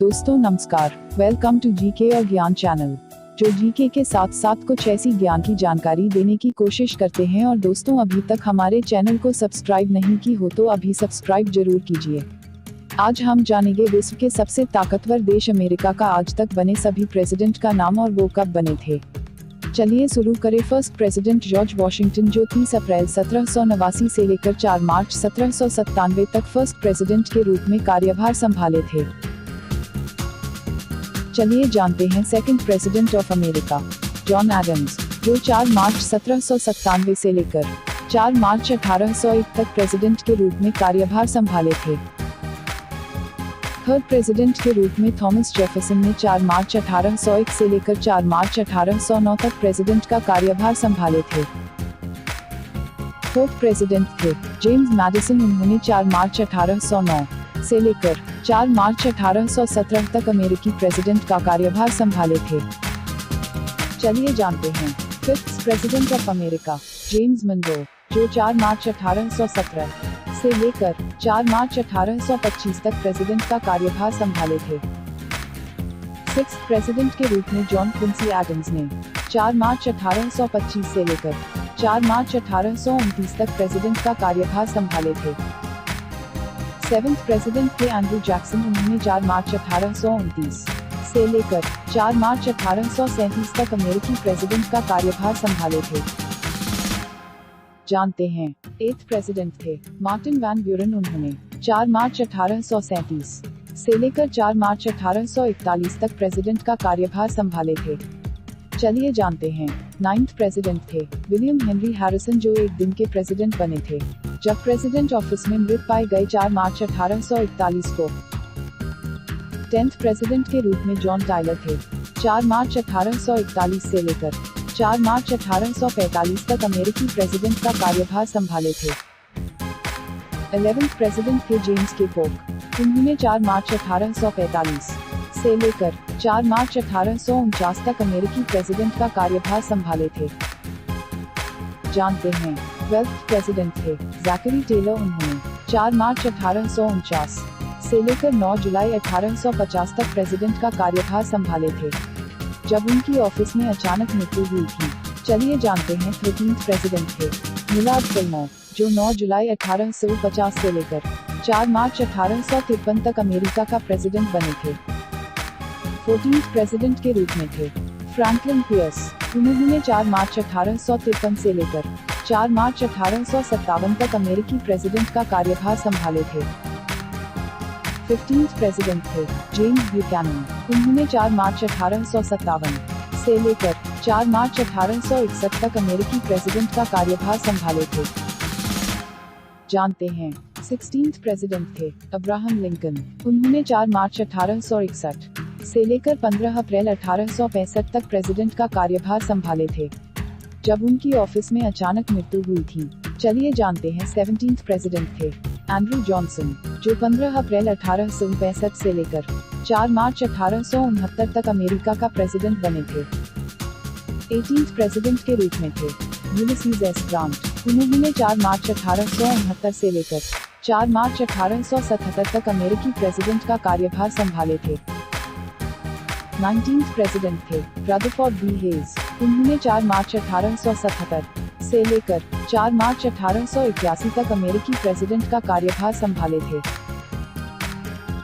दोस्तों नमस्कार, welcome to GK और ज्ञान चैनल, जो जीके के साथ साथ कुछ ऐसी ज्ञान की जानकारी देने की कोशिश करते हैं। और दोस्तों अभी तक हमारे चैनल को सब्सक्राइब नहीं की हो तो अभी सब्सक्राइब जरूर कीजिए। आज हम जानेंगे विश्व के सबसे ताकतवर देश अमेरिका का आज तक बने सभी प्रेसिडेंट का नाम और वो कब बने थे। चलिए शुरू करें। फर्स्ट प्रेसिडेंट जॉर्ज वॉशिंगटन, जो 30 अप्रैल 1789 से लेकर 4 मार्च 1797 तक फर्स्ट प्रेसिडेंट के रूप में कार्यभार संभाले थे। चलिए जानते हैं second president of America, John Adams, जो 4 मार्च 1797 से लेकर 4 मार्च 1801 तक प्रेसिडेंट के रूप में कार्यभार संभाले थे। थर्ड प्रेसिडेंट के रूप में थॉमस जेफरसन ने 4 मार्च 1801 से लेकर 4 मार्च 1809 तक प्रेसिडेंट का कार्यभार संभाले थे। फोर्थ प्रेसिडेंट थे जेम्स मैडिसन, उन्होंने 4 मार्च 1809 से लेकर 4 मार्च 1817 तक अमेरिकी प्रेसिडेंट का कार्यभार संभाले थे। चलिए जानते हैं fifth president of America, James Monroe, जो 4 मार्च 1817 से लेकर 4 मार्च 1825 तक प्रेसिडेंट का कार्यभार संभाले थे। सिक्स्थ प्रेसिडेंट के रूप में जॉन क्विंसी एडम्स ने 4 मार्च 1825 से लेकर 4 मार्च 1829 तक प्रेसिडेंट का कार्यभार संभाले थे। सेवेंथ प्रेसिडेंट थे एंड्रू जैक्सन, उन्होंने 4 मार्च 1829 से लेकर 4 मार्च 1837 तक अमेरिकी प्रेसिडेंट का कार्यभार संभाले थे। जानते हैं एथ प्रेसिडेंट थे मार्टिन वैन ब्यूरेन, उन्होंने 4 मार्च 1837 से लेकर 4 मार्च 1841 तक प्रेसिडेंट का कार्यभार संभाले थे। चलिए जानते हैं नाइन्थ प्रेसिडेंट थे विलियम हेनरी हैरिसन, जो एक दिन के प्रेसिडेंट बने थे जब प्रेसिडेंट ऑफिस में मृत पाए गए 4 मार्च 1841 को। 10th प्रेसिडेंट के रूप में जॉन टायलर थे, 4 मार्च 1841 से लेकर 4 मार्च 1845 तक अमेरिकी प्रेसिडेंट का कार्यभार संभाले थे। 11th प्रेसिडेंट थे जेम्स के पोक, उन्होंने 4 मार्च 1845 से लेकर 4 मार्च 1849 तक अमेरिकी प्रेसिडेंट का कार्यभार संभाले थे। जानते हैं 12th प्रेसिडेंट थे जैकरी टेलर, उन्होंने 4 मार्च 1849 से लेकर 9 जुलाई 1850 तक प्रेसिडेंट का कार्यभार संभाले थे, जब उनकी ऑफिस में अचानक मृत्यु हुई थी। चलिए जानते हैं 13th प्रेसिडेंट थे मिलार्ड फिल्मोर, जो 9 जुलाई 1850 से लेकर 4 मार्च 1853 तक अमेरिका का प्रेसिडेंट बने थे। 14th प्रेसिडेंट के रूप में थे फ्रैंकलिन पियर्स, उन्होंने 4 मार्च 1853 से लेकर 4 मार्च 1857 तक अमेरिकी प्रेसिडेंट का कार्यभार संभाले थे। 15th प्रेसिडेंट थे जेम्स ब्यूकैनन, उन्होंने 4 मार्च 1857 से लेकर 4 मार्च 1861 तक अमेरिकी प्रेसिडेंट का कार्यभार संभाले थे। जानते हैं 16th प्रेसिडेंट थे अब्राहम लिंकन, उन्होंने 4 मार्च 1861 से लेकर 15 अप्रैल 1865 तक प्रेसिडेंट का कार्यभार संभाले थे, जब उनकी ऑफिस में अचानक मृत्यु हुई थी। चलिए जानते हैं 17th प्रेसिडेंट थे एंड्रू जॉनसन, जो 15 अप्रैल 1865 से लेकर 4 मार्च 1869 तक अमेरिका का प्रेसिडेंट बने थे। 18th प्रेसिडेंट के रूप में थे यूलिसीज एस ग्रांट, उन्होंने 4 मार्च 1869 से लेकर 4 मार्च 1877 तक अमेरिकी प्रेसिडेंट का कार्यभार संभाले थे। 19th प्रेसिडेंट थे रदरफोर्ड बी हेज, उन्होंने 4 मार्च 1877 से लेकर 4 मार्च 1881 तक अमेरिकी प्रेसिडेंट का कार्यभार संभाले थे।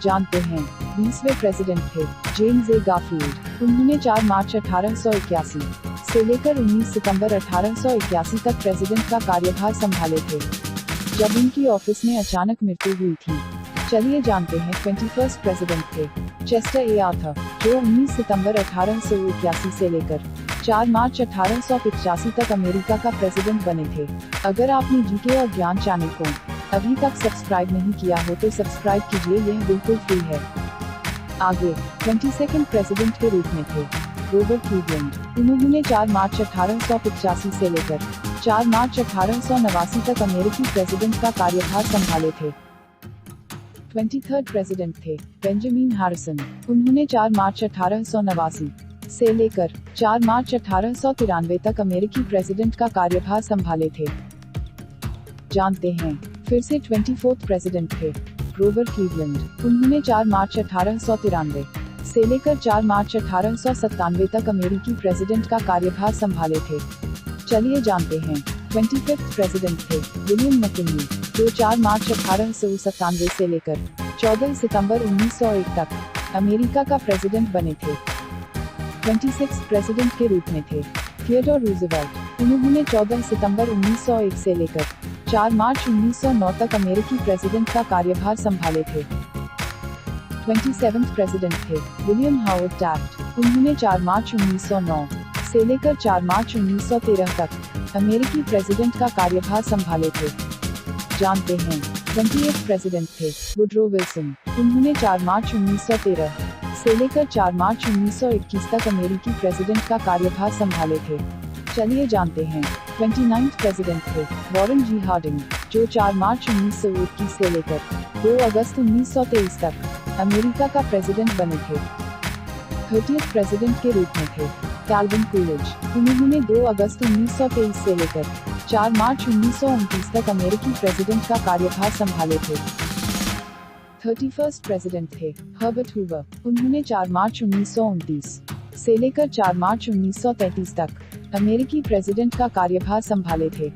जानते हैं 20वें प्रेसिडेंट थे जेम्स ए गारफील्ड, उन्होंने 4 मार्च 1881 से लेकर 19 सितंबर 1881 तक प्रेसिडेंट का कार्यभार संभाले थे, जब उनकी ऑफिस में अचानक मृत्यु हुई थी। चलिए जानते हैं 21st प्रेसिडेंट थे चेस्टर ए आर्थर, जो 19 सितंबर 1881 से लेकर 4 मार्च 1885 तक अमेरिका का प्रेसिडेंट बने थे। अगर आपने जीके और ज्ञान चैनल को अभी तक सब्सक्राइब नहीं किया हो तो सब्सक्राइब कीजिए, यह बिल्कुल फ्री है। आगे 22nd प्रेसिडेंट के रूप में थे रॉबर्ट क्लीवलैंड, उन्होंने 4 मार्च 1885 से लेकर 4 मार्च 1889 तक अमेरिकी प्रेसिडेंट का कार्यभार संभाले थे। 23rd प्रेसिडेंट थे बेंजामिन हैरिसन, उन्होंने 4 मार्च 1889 से लेकर 4 मार्च 1893 तक अमेरिकी प्रेसिडेंट का कार्यभार संभाले थे। जानते हैं फिर से 24th प्रेसिडेंट थे ग्रोवर क्लीवलैंड, उन्होंने 4 मार्च 1893 से लेकर 4 मार्च 1897 तक अमेरिकी प्रेसिडेंट का कार्यभार संभाले थे। चलिए जानते हैं। 25th प्रेसिडेंट थे विलियम मैकिनली, जो 4 मार्च 1897 से लेकर 14 सितंबर 1901 तक अमेरिका का प्रेसिडेंट बने थे। 26th प्रेसिडेंट के रूप में थे थियोडोर रूजवेल्ट, उन्होंने 14 सितंबर 1901 से लेकर 4 मार्च 1909 तक अमेरिकी प्रेसिडेंट का कार्यभार संभाले थे। 27th प्रेसिडेंट थे विलियम हावर्ड टैफ्ट, उन्होंने 4 मार्च 1909 से लेकर 4 मार्च 1913 तक अमेरिकी प्रेसिडेंट का कार्यभार संभाले थे। जानते हैं। 28th प्रेसिडेंट थे वुडरो विल्सन, उन्होंने 4 मार्च 1913 से लेकर 4 मार्च 1921 तक अमेरिकी प्रेसिडेंट का कार्यभार संभाले थे। चलिए जानते हैं। 29th प्रेसिडेंट थे वॉरेन जी हार्डिंग, जो 4 मार्च 1921 से लेकर 2 अगस्त 1923 तक अमेरिका का प्रेसिडेंट बने थे। 30th प्रेसिडेंट के रूप में थे कैल्विन कूलिज, उन्होंने 2 अगस्त 1923 से लेकर 4 मार्च 1929 तक अमेरिकी प्रेसिडेंट का कार्यभार संभाले थे। 31st प्रेसिडेंट थे हर्बर्ट हूवर, उन्होंने 4 मार्च 1929 से लेकर 4 मार्च 1933 तक अमेरिकी प्रेसिडेंट का कार्यभार संभाले थे।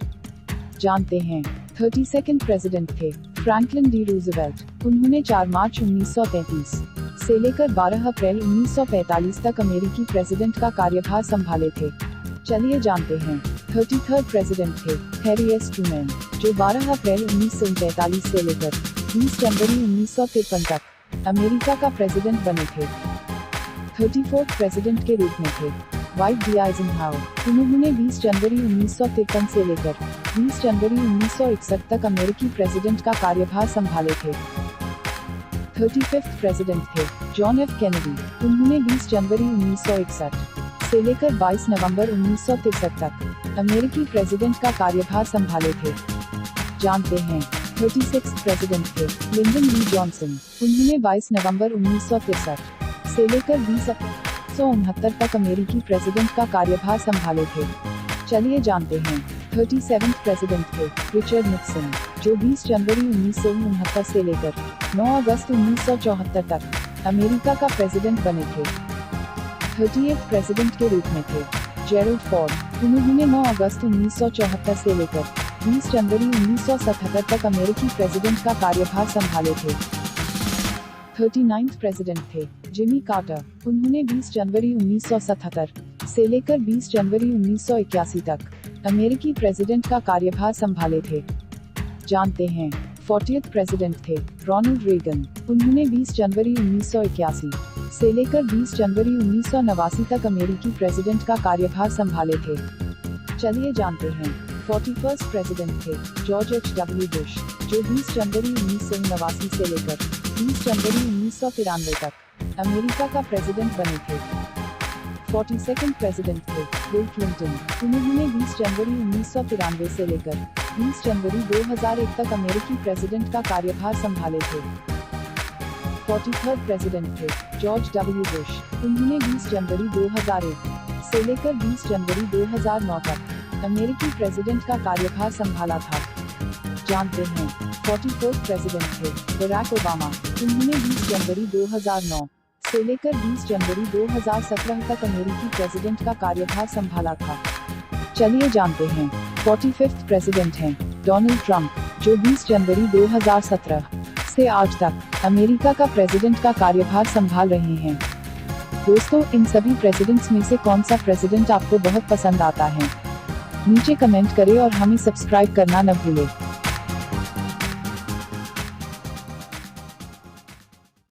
जानते हैं। 32nd प्रेसिडेंट थे फ्रैंकलिन डी रूजवेल्ट, उन्होंने 4 मार्च 1933 से लेकर 12 अप्रैल 1945 तक अमेरिकी प्रेसिडेंट का कार्यभार संभाले थे। चलिए जानते हैं। 33rd प्रेसिडेंट थे हैरी एस ट्रूमैन, जो 12 अप्रैल 1943 से लेकर 20 जनवरी 1953 तक अमेरिका का प्रेसिडेंट बने थे। 34th प्रेसिडेंट के रूप में थे वाइट डी आइजनहावर, उन्होंने 20 जनवरी 1953 से लेकर 20 जनवरी 1961 तक अमेरिकी प्रेसिडेंट का कार्यभार संभाले थे। 35th प्रेसिडेंट थे जॉन एफ कैनेडी, उन्होंने 20 जनवरी 1961 से लेकर 22 नवंबर 1963 तक अमेरिकी प्रेसिडेंट का कार्यभार संभाले थे। जानते हैं। 36th प्रेसिडेंट थे लिंडन बी जॉनसन, उन्होंने 22 नवंबर 1963 से लेकर 20 अप्रैल 1969 तक अमेरिकी प्रेसिडेंट का कार्यभार संभाले थे। चलिए जानते हैं। 37th प्रेसिडेंट थे रिचर्ड निक्सन, जो 20 जनवरी 1969 से लेकर 9 अगस्त 1974 तक अमेरिका का प्रेसिडेंट बने थे। 38th प्रेसिडेंट के रूप में थे जेरल्ड फोर्ड, उन्होंने 9 अगस्त 1974 से लेकर 20 जनवरी 1977 तक अमेरिकी प्रेसिडेंट का कार्यभार संभाले थे। 39th प्रेसिडेंट थे जिमी कार्टर, उन्होंने 20 जनवरी 1977 से लेकर 20 जनवरी 1981 तक अमेरिकी प्रेसिडेंट का कार्यभार संभाले थे। जानते हैं। 40th प्रेसिडेंट थे रोनाल्ड रेगन, उन्होंने 20 जनवरी 1981 से लेकर 20 जनवरी 1989 तक अमेरिकी प्रेसिडेंट का कार्यभार संभाले थे। चलिए जानते हैं। 41st प्रेसिडेंट थे जॉर्ज H.W. बुश, जो 20 जनवरी 1989 से लेकर 20 जनवरी 1993 तक अमेरिका का प्रेसिडेंट बने थे। 42nd प्रेसिडेंट थे बिल क्लिंटन, उन्होंने 20 जनवरी 1993 से लेकर 20 जनवरी 2001 तक अमेरिकी प्रेसिडेंट का कार्यभार संभाले थे। 43rd प्रेसिडेंट थे जॉर्ज W. बुश, उन्होंने 20 जनवरी 2001 से लेकर 20 जनवरी 2009 तक अमेरिकी प्रेसिडेंट का कार्यभार संभाला था। जानते हैं। 44th प्रेसिडेंट थे बराक ओबामा, उन्होंने 20 जनवरी 2009 से लेकर 20 जनवरी 2017 तक अमेरिकी प्रेसिडेंट का कार्यभार संभाला था। चलिए जानते हैं। 45th प्रेसिडेंट हैं डोनाल्ड ट्रंप, जो 20 जनवरी 2017 से आज तक अमेरिका का प्रेसिडेंट का कार्यभार संभाल रहे हैं। दोस्तों, इन सभी प्रेसिडेंट्स में से कौन सा प्रेसिडेंट आपको बहुत पसंद आता है? नीचे कमेंट करें और हमें सब्सक्राइब करना न भूलें।